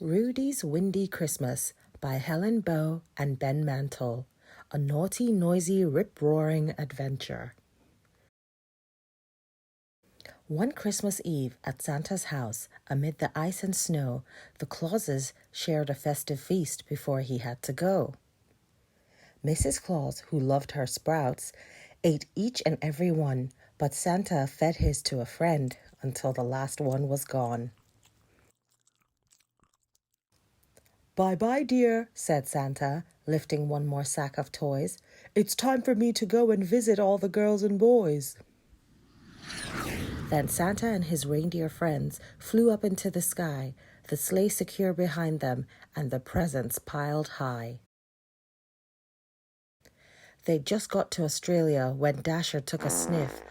Rudey's Windy Christmas by Helen Baugh and Ben Mantle, a naughty, noisy, rip-roaring adventure. One Christmas Eve at Santa's house, amid the ice and snow, the Clauses shared a festive feast before he had to go. Mrs. Claus, who loved her sprouts, ate each and every one, but Santa fed his to a friend until the last one was gone. "Bye-bye, dear," said Santa, lifting one more sack of toys. "It's time for me to go and visit all the girls and boys." Then Santa and his reindeer friends flew up into the sky, the sleigh secure behind them, and the presents piled high. They just got to Australia when Dasher took a sniff.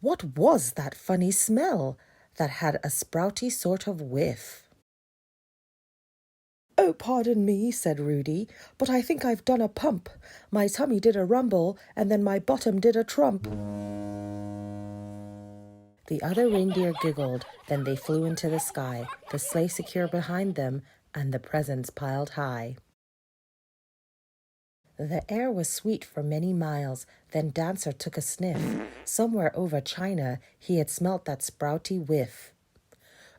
What was that funny smell that had a sprouty sort of whiff? "Oh, pardon me," said Rudey, "but I think I've done a pump. My tummy did a rumble, and then my bottom did a trump." The other reindeer giggled, then they flew into the sky, the sleigh secure behind them, and the presents piled high. The air was sweet for many miles, then Dancer took a sniff. Somewhere over China, he had smelt that sprouty whiff.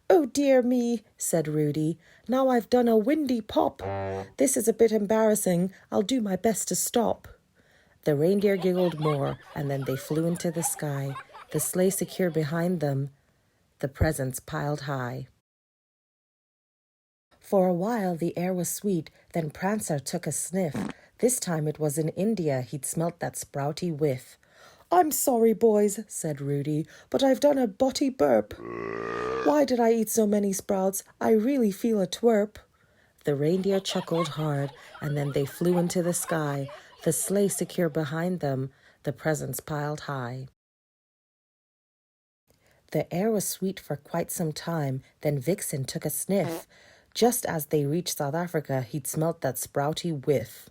"Oh, dear me," said Rudey. "Now I've done a windy pop. This is a bit embarrassing. I'll do my best to stop." The reindeer giggled more, and then they flew into the sky, the sleigh secure behind them, the presents piled high. For a while the air was sweet, then Prancer took a sniff. This time it was in India he'd smelt that sprouty whiff. "I'm sorry, boys," said Rudey, "but I've done a botty burp. Why did I eat so many sprouts? I really feel a twerp." The reindeer chuckled hard, and then they flew into the sky, the sleigh secure behind them, the presents piled high. The air was sweet for quite some time, then Vixen took a sniff. Just as they reached South Africa, he'd smelt that sprouty whiff.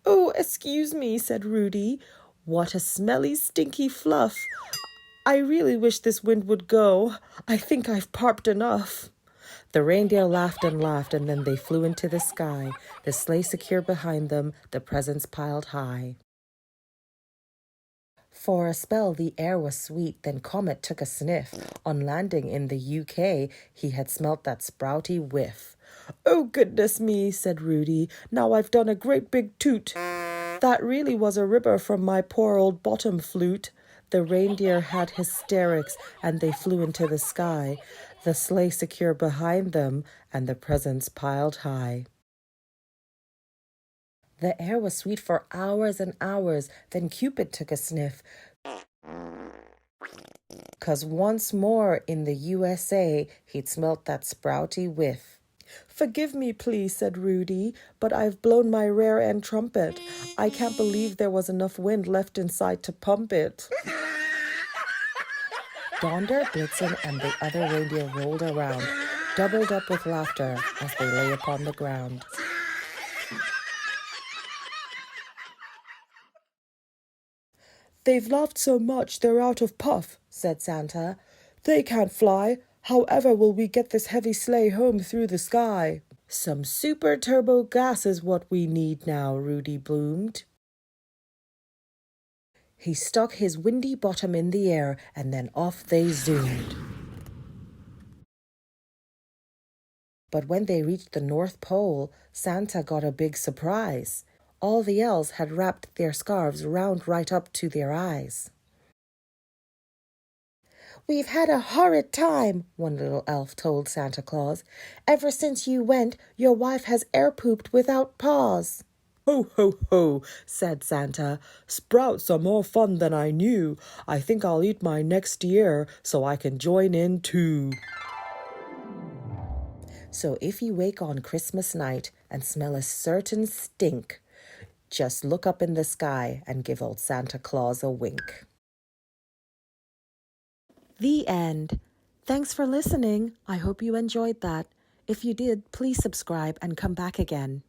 "Oh, excuse me," said Rudey. "What a smelly, stinky fluff. I really wish this wind would go. I think I've parped enough." The reindeer laughed, and then they flew into the sky, the sleigh secure behind them, the presents piled high. For a spell the air was sweet, then Comet took a sniff. On landing in the UK, he had smelt that sprouty whiff. "Oh, goodness me," said Rudey. "Now I've done a great big toot. That really was a ripper from my poor old bottom flute." The reindeer had hysterics, and they flew into the sky, the sleigh secure behind them, and the presents piled high. The air was sweet for hours and hours, then Cupid took a sniff. 'Cause once more in the USA, he'd smelt that sprouty whiff. "Forgive me, please," said Rudey, "but I've blown my rear end trumpet. I can't believe there was enough wind left inside to pump it." Donder, Blitzen, and the other reindeer rolled around, doubled up with laughter as they lay upon the ground. "They've laughed so much they're out of puff," said Santa. "They can't fly. However will we get this heavy sleigh home through the sky?" "Some super turbo gas is what we need now," Rudey boomed. He stuck his windy bottom in the air, and then off they zoomed. But when they reached the North Pole, Santa got a big surprise. All the elves had wrapped their scarves round right up to their eyes. "We've had a horrid time," one little elf told Santa Claus. "Ever since you went, your wife has air-pooped without pause." "Ho, ho, ho," said Santa. "Sprouts are more fun than I knew. I think I'll eat mine next year so I can join in too." So if you wake on Christmas night and smell a certain stink, just look up in the sky and give old Santa Claus a wink. The end. Thanks for listening. I hope you enjoyed that. If you did, please subscribe and come back again.